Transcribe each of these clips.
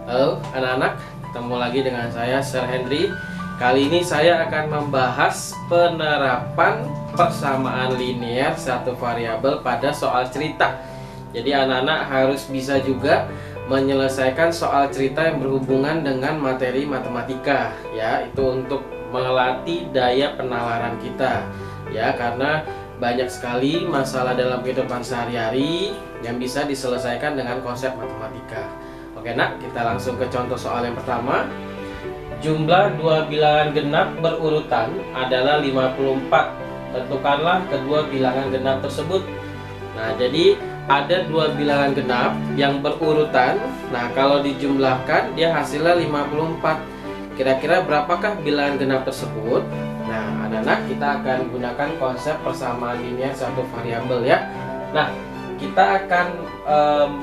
Halo anak-anak, ketemu lagi dengan saya Sir Henry. Kali ini saya akan membahas penerapan persamaan linear satu variabel pada soal cerita. Jadi anak-anak harus bisa juga menyelesaikan soal cerita yang berhubungan dengan materi matematika, ya. Itu untuk melatih daya penalaran kita, ya, karena banyak sekali masalah dalam kehidupan sehari-hari yang bisa diselesaikan dengan konsep matematika. Oke nak, kita langsung ke contoh soal yang pertama. Jumlah dua bilangan genap berurutan adalah 54. Tentukanlah kedua bilangan genap tersebut. Nah, jadi ada dua bilangan genap yang berurutan. Nah, kalau dijumlahkan dia hasilnya 54. Kira-kira berapakah bilangan genap tersebut? Nah, anak-anak, kita akan gunakan konsep persamaan linear satu variabel, ya. Nah, kita akan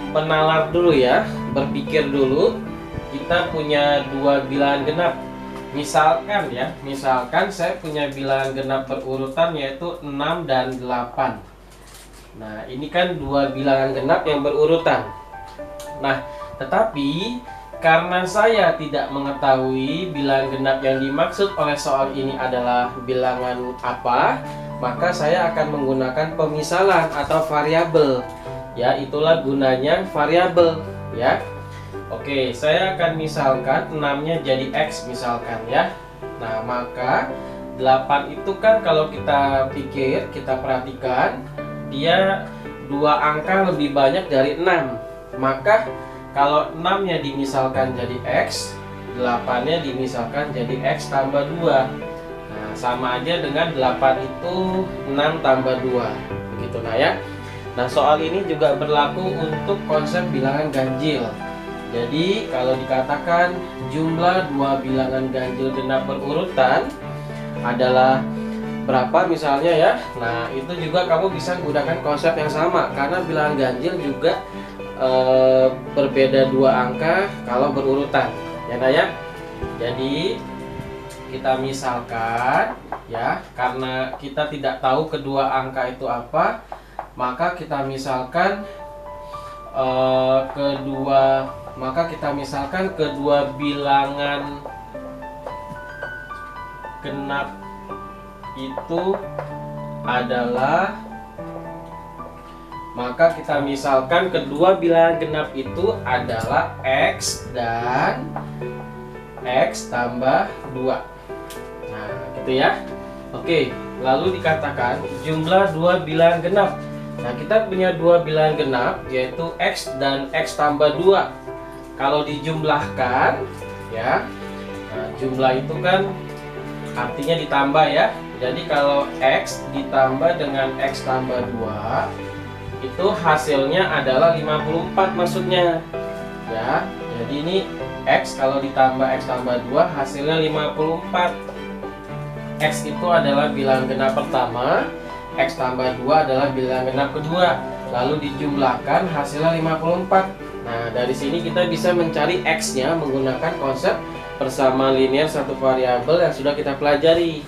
menalar dulu, ya, berpikir dulu. Kita punya dua bilangan genap. Misalkan saya punya bilangan genap berurutan yaitu 6 dan 8. Nah, ini kan dua bilangan genap yang berurutan. Nah, tetapi karena saya tidak mengetahui bilangan genap yang dimaksud oleh soal ini adalah bilangan apa, maka saya akan menggunakan pemisalan atau variabel. Ya, itulah gunanya variabel, ya. Oke, saya akan misalkan 6-nya jadi X misalkan, ya. Nah, maka 8 itu kan kalau kita pikir, kita perhatikan, dia dua angka lebih banyak dari 6. Maka kalau 6-nya dimisalkan jadi X, 8-nya dimisalkan jadi X tambah 2. Nah, sama aja dengan 8 itu 6 tambah 2. Begitu, nah, ya. Nah, soal ini juga berlaku untuk konsep bilangan ganjil. Jadi, kalau dikatakan jumlah dua bilangan ganjil genap berurutan adalah berapa misalnya, ya. Nah, itu juga kamu bisa menggunakan konsep yang sama karena bilangan ganjil juga berbeda dua angka kalau berurutan, ya, nah, ya. Jadi kita misalkan, ya, karena kita tidak tahu kedua angka itu apa, maka kita misalkan kedua bilangan genap itu adalah, maka kita misalkan kedua bilangan genap itu adalah X dan X tambah 2. Nah, gitu, ya. Oke, lalu dikatakan jumlah dua bilangan genap. Nah, kita punya dua bilangan genap yaitu X dan X tambah 2. Kalau dijumlahkan, ya, nah, jumlah itu kan artinya ditambah, ya. Jadi kalau X ditambah dengan X tambah 2 itu hasilnya adalah 54 maksudnya, ya. Jadi ini X kalau ditambah X tambah 2 hasilnya 54. X itu adalah bilangan genap pertama, X tambah 2 adalah bilangan genap kedua. Lalu dijumlahkan hasilnya 54. Nah, dari sini kita bisa mencari X-nya menggunakan konsep persamaan linear satu variabel yang sudah kita pelajari.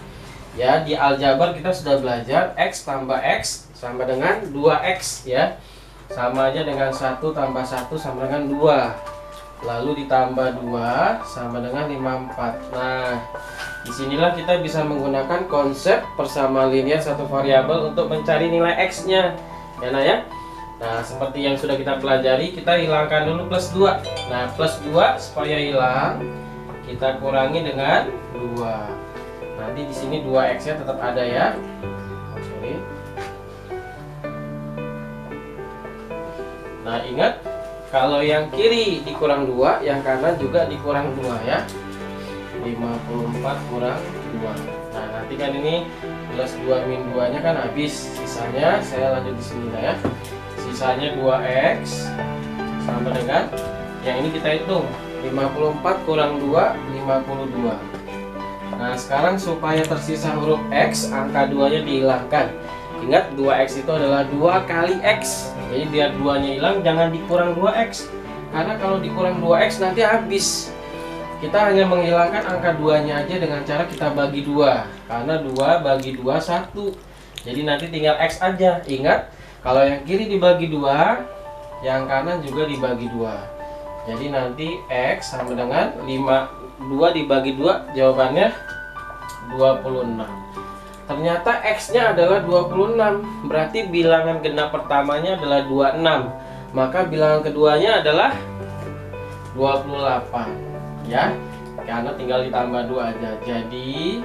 Ya, di aljabar kita sudah belajar X tambah X sama dengan 2X, ya. Sama aja dengan 1 tambah 1 sama dengan 2. Lalu ditambah 2 sama dengan 54. Nah, disinilah kita bisa menggunakan konsep persamaan linear satu variabel untuk mencari nilai X-nya, ya, nah, ya. Nah, seperti yang sudah kita pelajari, kita hilangkan dulu plus 2. Nah, plus 2 supaya hilang, kita kurangi dengan 2. Nanti di sini 2X-nya tetap ada, ya. Oke. Nah, ingat, kalau yang kiri dikurang 2, yang kanan juga dikurang 2, ya. 54 kurang 2. Nah, nanti kan ini plus 2 min 2 nya kan habis. Sisanya saya lanjut di sini, ya. Sisanya 2X sama dengan yang ini kita hitung 54 kurang 2 52. Nah, sekarang supaya tersisa huruf X, angka 2 nya dihilangkan. Ingat, 2X itu adalah 2 kali X. Jadi biar 2 nya hilang jangan dikurang 2X, karena kalau dikurang 2X nanti habis. Kita hanya menghilangkan angka 2 nya aja dengan cara kita bagi 2, karena 2 bagi 2 1. Jadi nanti tinggal X aja. Ingat, kalau yang kiri dibagi 2, yang kanan juga dibagi 2. Jadi nanti X sama dengan 2 dibagi 2, jawabannya 26. Ternyata X-nya adalah 26. Berarti bilangan genap pertamanya adalah 26. Maka bilangan keduanya adalah 28. Ya, karena tinggal ditambah 2 aja. Jadi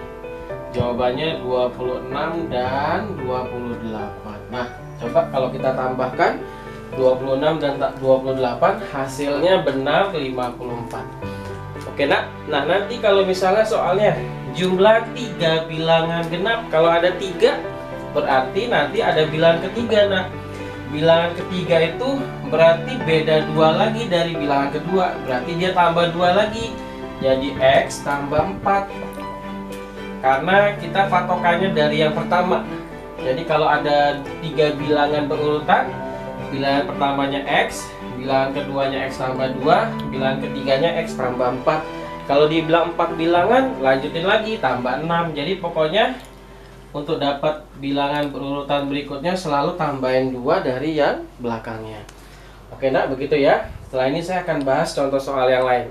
jawabannya 26 dan 28. Nah, coba kalau kita tambahkan 26 dan 28, hasilnya benar 54. Oke nak, nah nanti kalau misalnya soalnya jumlah 3 bilangan genap, kalau ada 3 berarti nanti ada bilangan ketiga. Nah, bilangan ketiga itu berarti beda 2 lagi dari bilangan kedua, berarti dia tambah 2 lagi, jadi X tambah 4. Karena kita patokannya dari yang pertama. Jadi kalau ada 3 bilangan berurutan, bilangan pertamanya X, bilangan keduanya X tambah 2, bilangan ketiganya X tambah 4. Kalau dibilang 4 bilangan, lanjutin lagi tambah 6. Jadi pokoknya untuk dapat bilangan berurutan berikutnya selalu tambahin 2 dari yang belakangnya. Oke nak, begitu ya. Setelah ini saya akan bahas contoh soal yang lain.